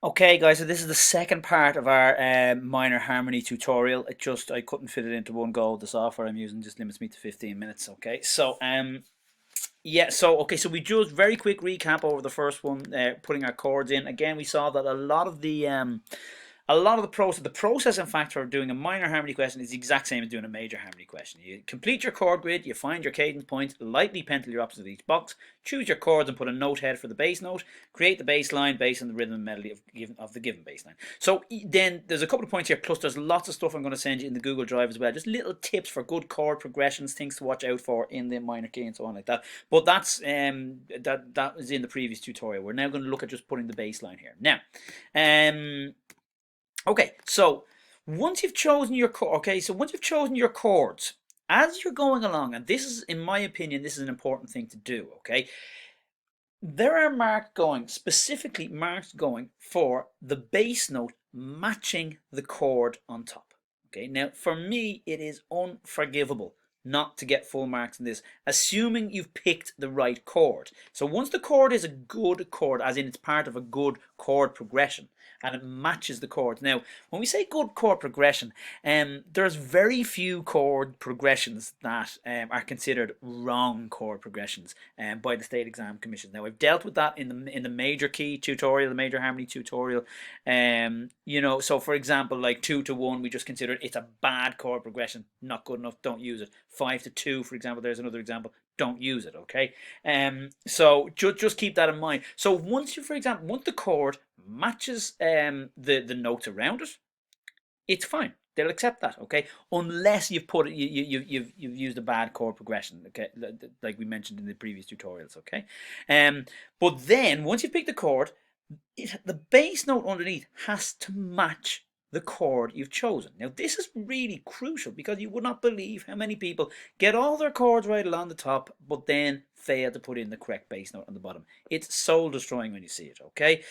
Okay, guys, so this is the second part of our minor harmony tutorial. I couldn't fit it into one go. The software I'm using just limits me to 15 minutes. Okay, so yeah, so we just very quick recap over the first one, putting our chords in. Again, we saw that a lot of the process, in fact, for doing a minor harmony question is the exact same as doing a major harmony question. You complete your chord grid, you find your cadence point, lightly pencil your opposite of each box, choose your chords and put a note head for the bass note, create the bass line based on the rhythm and melody of the given bass line. So then there's a couple of points here, plus there's lots of stuff I'm going to send you in the Google Drive as well, just little tips for good chord progressions, things to watch out for in the minor key and so on like that. But that was in the previous tutorial. We're now going to look at just putting the bass line here. Now, okay, so once you've chosen your chords, as you're going along, and this is, in my opinion, this is an important thing to do. Okay, there are specifically marks going for the bass note matching the chord on top. Okay, now for me, it is unforgivable not to get full marks in this, assuming you've picked the right chord. So once the chord is a good chord, as in it's part of a good chord progression, and it matches the chords. Now, when we say good chord progression, there's very few chord progressions that are considered wrong chord progressions by the State Exam Commission. Now, I've dealt with that in the major key tutorial, the major harmony tutorial. So for example, like 2 to 1, we just consider it's a bad chord progression, not good enough, don't use it. 5 to 2, for example, there's another example, don't use it. Okay, so just keep that in mind. So once the chord matches the notes around it, it's fine. They'll accept that. Okay, unless you've put it, you've used a bad chord progression. Okay, like we mentioned in the previous tutorials. Okay, but then once you've picked the chord, the bass note underneath has to match the chord you've chosen. Now, this is really crucial because you would not believe how many people get all their chords right along the top, but then fail to put in the correct bass note on the bottom. It's soul destroying when you see it. Okay.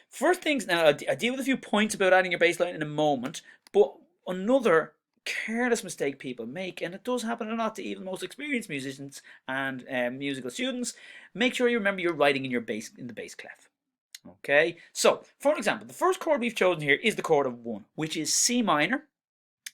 First things now, I deal with a few points about adding your bass line in a moment, but another careless mistake people make, and it does happen a lot to even most experienced musicians and musical students. Make sure you remember you're writing in the bass clef. Okay, so for example, the first chord we've chosen here is the chord of 1, which is C minor.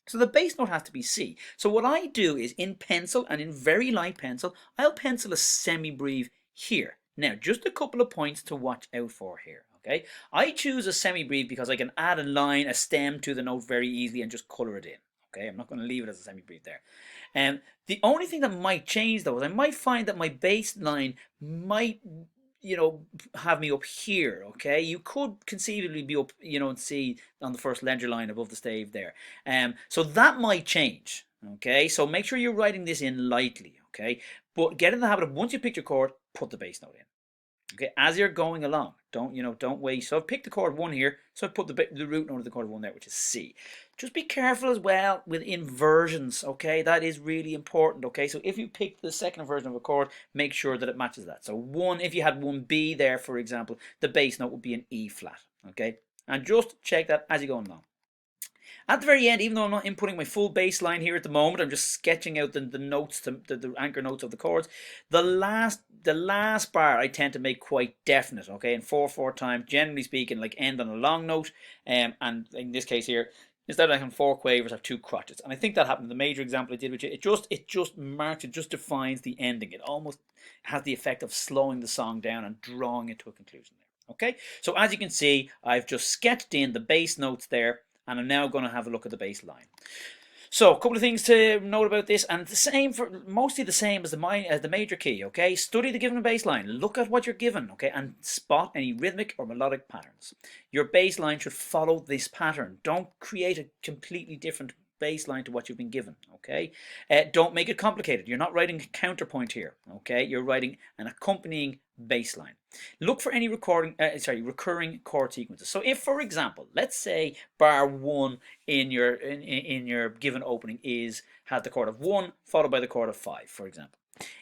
So the bass note has to be C. So what I do is, in pencil and in very light pencil, I'll pencil a semibreve here. Now, just a couple of points to watch out for here. Okay, I choose a semibreve because I can add a line, a stem to the note very easily and just color it in. Okay, I'm not going to leave it as a semibreve there. The only thing that might change though is I might find that my bass line might have me up here. Okay, you could conceivably be up, and see on the first ledger line above the stave there. So that might change. Okay, so make sure you're writing this in lightly. Okay, but get in the habit of, once you pick your chord, put the bass note in. Okay, as you're going along, don't wait. So I've picked the chord 1 here, so I've put the root note of the chord 1 there, which is C. Just be careful as well with inversions. Okay, that is really important. Okay, so if you pick the second inversion of a chord, make sure that it matches that. So 1, if you had 1B there, for example, the bass note would be an E flat. Okay, and just check that as you go along. At the very end, even though I'm not inputting my full bass line here at the moment, I'm just sketching out the notes, the anchor notes of the chords. The last bar I tend to make quite definite, okay, in 4/4 time, generally speaking, like end on a long note, and in this case here, instead of having 4 quavers, I have 2 crotchets, and I think that happened in the major example I did with you. It just marks, it just defines the ending. It almost has the effect of slowing the song down and drawing it to a conclusion there. Okay, so as you can see, I've just sketched in the bass notes there, and I'm now going to have a look at the bass line. So a couple of things to note about this, and mostly the same as the major key. Okay, study the given bass line, look at what you're given, okay, and spot any rhythmic or melodic patterns. Your bass line should follow this pattern. Don't create a completely different bass line to what you've been given. Okay, don't make it complicated. You're not writing a counterpoint here. Okay, you're writing an accompanying bass line. Look for any recurring chord sequences. So if, for example, let's say bar 1 in your given opening has the chord of 1 followed by the chord of 5, for example.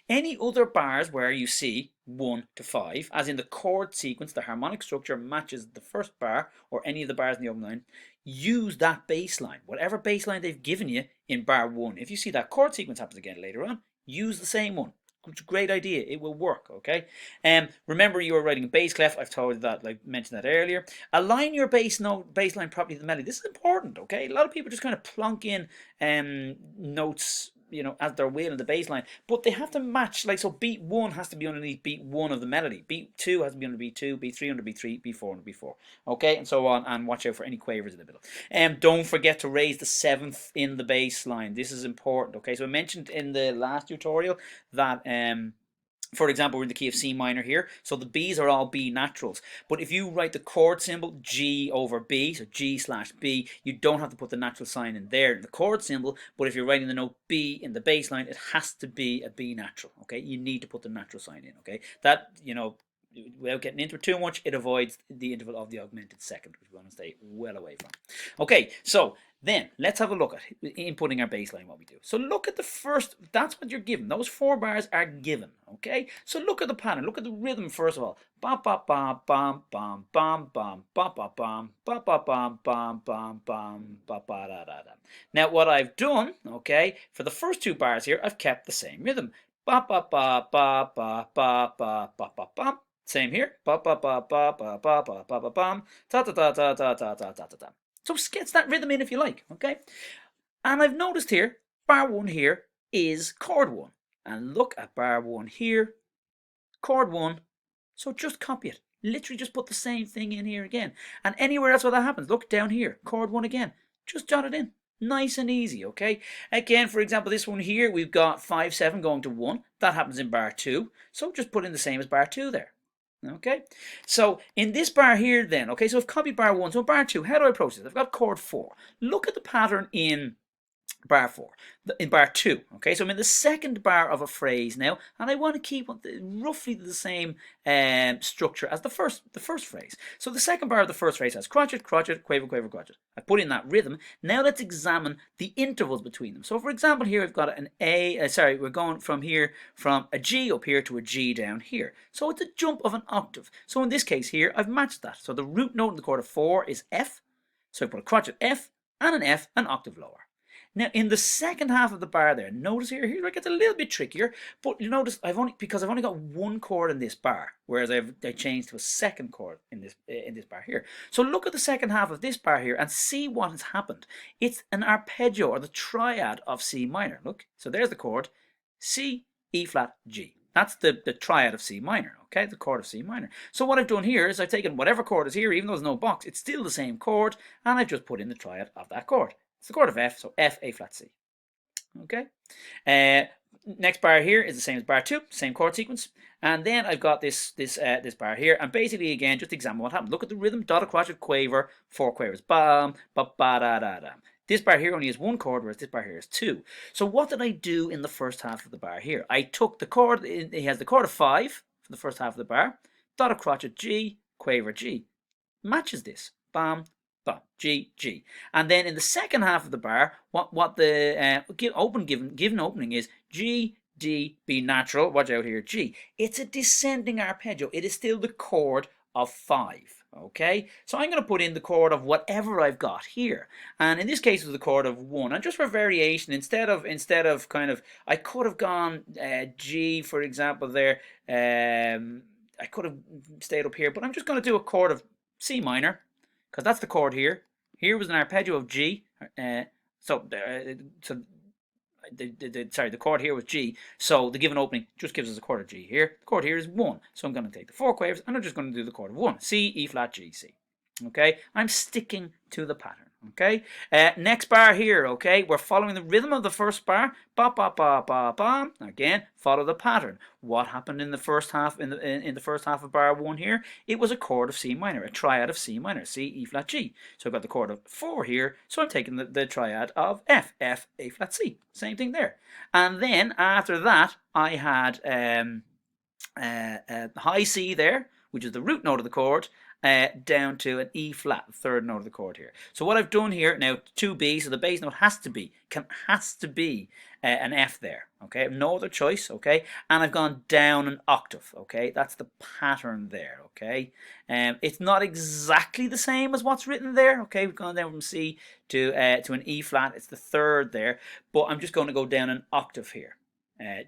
Any other bars where you see 1 to 5, as in the chord sequence, the harmonic structure matches the first bar or any of the bars in the opening line, use that bass line, whatever bass line they've given you in bar 1. If you see that chord sequence happens again later on, use the same one. It's a great idea. It will work, okay? Remember, you are writing a bass clef. I've told you that, like mentioned that earlier. Align your bass line properly to the melody. This is important, okay? A lot of people just kind of plonk in notes, you know, as their will in the bass line, but they have to match. Like, so beat 1 has to be underneath beat 1 of the melody. Beat 2 has to be under beat 2. Beat 3 under beat 3. Beat 4 under beat 4. Okay, and so on. And watch out for any quavers in the middle. Don't forget to raise the 7th in the bass line. This is important, okay? So I mentioned in the last tutorial that for example, we're in the key of C minor here, so the B's are all B naturals. But if you write the chord symbol G over B, so G/B, you don't have to put the natural sign in there in the chord symbol, but if you're writing the note B in the bass line, it has to be a B natural, okay? You need to put the natural sign in, okay? That, you know, without getting into it too much, it avoids the interval of the augmented second, which we want to stay well away from. Okay, so then let's have a look at inputting our bass line, what we do. So look at the first, that's what you're given. Those 4 bars are given, okay? So look at the pattern, look at the rhythm first of all. Bam, bam, bam, bam, bam, bam, bam, bam, bam, bam, bam, bam, bam, bam, bam, ba ba da da da. Now what I've done, okay, for the first 2 bars here, I've kept the same rhythm. Ba ba ba ba ba ba ba ba ba bam. Same here. Ba ba ba ba ba ba ba ba ba bam. Ta ta ta ta ta ta ta ta ta ta. So sketch that rhythm in if you like, okay? And I've noticed here, bar 1 here is chord 1. And look at bar 1 here, chord 1. So just copy it. Literally just put the same thing in here again. And anywhere else where that happens, look down here, chord 1 again. Just jot it in. Nice and easy, okay? Again, for example, this one here, we've got 5, 7 going to 1. That happens in bar 2. So just put in the same as bar 2 there. Okay, so in this bar here then, okay, so I've copied bar 1, so bar 2, how do I approach this? I've got chord 4. Look at the pattern in bar 4, in bar 2, okay, so I'm in the second bar of a phrase now, and I want to keep roughly the same structure as the first phrase. So the second bar of the first phrase has crotchet, crotchet, quaver, quaver, crotchet. I put in that rhythm. Now let's examine the intervals between them. So for example here I've got an A, we're going from here, from a G up here to a G down here. So it's a jump of an octave. So in this case here, I've matched that. So the root note in the chord of 4 is F. So I put a crotchet F and an F an octave lower. Now in the second half of the bar there, notice here where it gets a little bit trickier, but you notice I've only got 1 chord in this bar, whereas I changed to a second chord in this bar here. So look at the second half of this bar here and see what has happened. It's an arpeggio, or the triad of C minor. Look, so there's the chord, C, E flat, G. That's the triad of C minor, okay, the chord of C minor. So what I've done here is I've taken whatever chord is here, even though there's no box, it's still the same chord, and I've just put in the triad of that chord. It's the chord of F, so F, A flat, C. Okay. Next bar here is the same as bar 2, same chord sequence, and then I've got this bar here, and basically again just examine what happened. Look at the rhythm: dotted crotchet, quaver, 4 quavers, bam, ba ba da da da. This bar here only has 1 chord, whereas this bar here is 2. So what did I do in the first half of the bar here? I took the chord. It has the chord of 5 for the first half of the bar. Dotted crotchet G, quaver G, matches this. Bam, bam, G, G. And then in the second half of the bar, what the given opening is G, D, B natural. Watch out here, G. It's a descending arpeggio. It is still the chord of 5. Okay, so I'm going to put in the chord of whatever I've got here, and in this case it's the chord of 1. And just for variation, instead of kind of, I could have gone G, for example, there. I could have stayed up here, but I'm just going to do a chord of C minor, because that's the chord here. Here was an arpeggio of G. The chord here was G. So the given opening just gives us a chord of G here. The chord here is 1. So I'm going to take the 4 quavers and I'm just going to do the chord of 1. C, E flat, G, C. Okay, I'm sticking to the pattern. Okay, next bar here. Okay, we're following the rhythm of the first bar. Ba ba ba ba ba. Again, follow the pattern. What happened in the first half? In the first half of bar 1 here, it was a chord of C minor, a triad of C minor, C, E flat, G. So I've got the chord of 4 here. So I'm taking the triad of F, F, A flat, C. Same thing there. And then after that, I had high C there, which is the root note of the chord, down to an E flat, the third note of the chord here. So what I've done here now, 2B, so the bass note has to be an F there. Okay, no other choice. Okay, and I've gone down an octave. Okay, that's the pattern there. Okay, it's not exactly the same as what's written there. Okay, we've gone down from C to an E flat. It's the third there, but I'm just going to go down an octave here.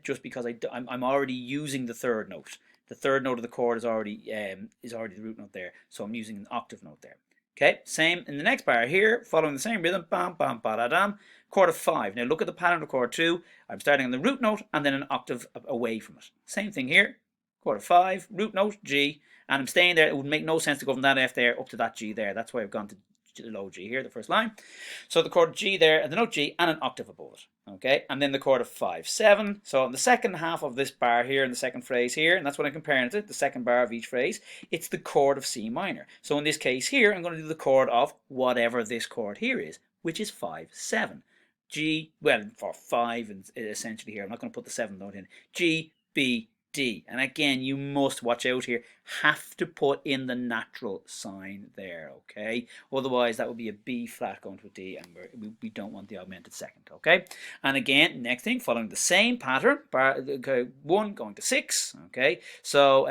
just because I'm already using the third note. The third note of the chord is already the root note there, so I'm using an octave note there. Okay, same in the next bar here, following the same rhythm, bam, bam, ba da dam, chord of 5. Now look at the pattern of chord 2. I'm starting on the root note and then an octave away from it. Same thing here, chord of 5, root note, G, and I'm staying there. It would make no sense to go from that F there up to that G there. That's why I've gone to the low G here, the first line. So the chord G there, and the note G, and an octave above it. Okay, and then the chord of 5, 7. So in the second half of this bar here, in the second phrase here, and that's what I'm comparing it to, the second bar of each phrase, it's the chord of C minor. So in this case here, I'm going to do the chord of whatever this chord here is, which is 5, 7. G, well, for 5 essentially here, I'm not going to put the 7th note in. G, B, D. And again, you must watch out here. Have to put in the natural sign there, okay? Otherwise, that would be a B flat going to a D, and we don't want the augmented second, okay? And again, next thing, following the same pattern, bar 1 going to 6, okay? So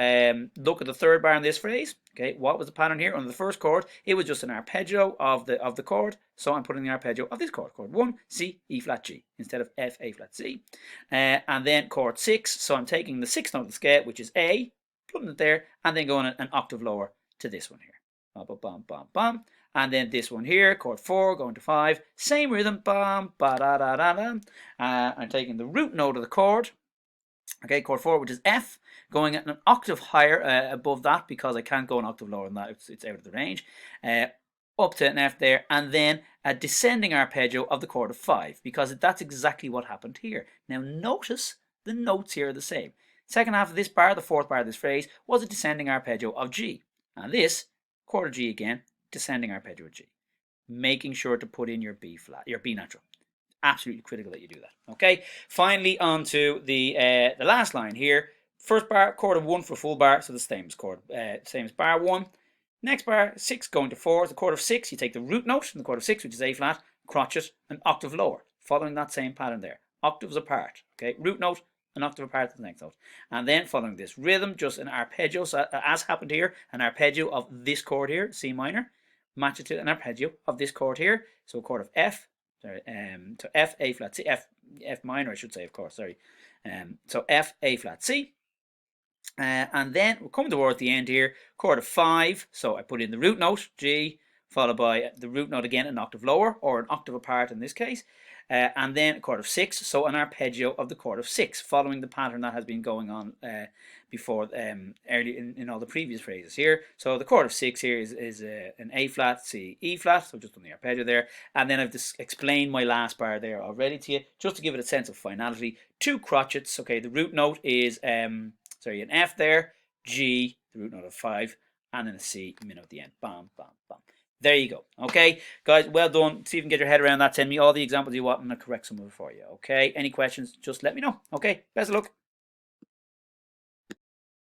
look at the third bar in this phrase. Okay, what was the pattern here? Under the first chord, it was just an arpeggio of the chord. So I'm putting the arpeggio of this chord, chord 1, C, E flat G, instead of F, A flat C. And then chord 6, so I'm taking the 6th note of the scale, which is A, putting it there, and then going an octave lower to this one here. Bam, bam, bam, bam. And then this one here, chord 4, going to 5, same rhythm, bam, ba da da da da. I'm taking the root note of the chord. Okay, chord 4, which is F, going an octave higher above that because I can't go an octave lower than that. It's out of the range. Up to an F there, and then a descending arpeggio of the chord of 5 because that's exactly what happened here. Now notice the notes here are the same. Second half of this bar, the fourth bar of this phrase, was a descending arpeggio of G. And this, chord of G again, descending arpeggio of G. Making sure to put in your B flat, your B natural. Absolutely critical that you do that. Okay, finally onto the last line here. First bar, chord of 1 for full bar, so the same as chord, same as bar 1. Next bar, 6 going to 4. The chord of 6, you take the root note in the chord of 6, which is A flat, crotchet, an octave lower, following that same pattern there. Octaves apart. Okay, root note, an octave apart to the next note, and then following this rhythm, just an arpeggio. So as happened here, an arpeggio of this chord here, C minor, match it to an arpeggio of this chord here. So a chord of F. Sorry, to F, A flat, C, F minor, I should say, of course, sorry. So F, A flat, C. And then we're coming towards the end here, chord of 5. So I put in the root note, G, followed by the root note again, an octave lower, or an octave apart in this case. And then a chord of 6, so an arpeggio of the chord of 6, following the pattern that has been going on before early in all the previous phrases here. So the chord of 6 here is an A flat, C, E flat, so just on the arpeggio there. And then I've just explained my last bar there already to you, just to give it a sense of finality. 2 crotchets, okay, the root note is, an F there, G, the root note of 5, and then a C, minnow at the end, bam, bam, bam. There you go. Okay, guys, well done. See if you can get your head around that. Send me all the examples you want and I'll correct some of it for you. Okay, any questions, just let me know. Okay, best of luck.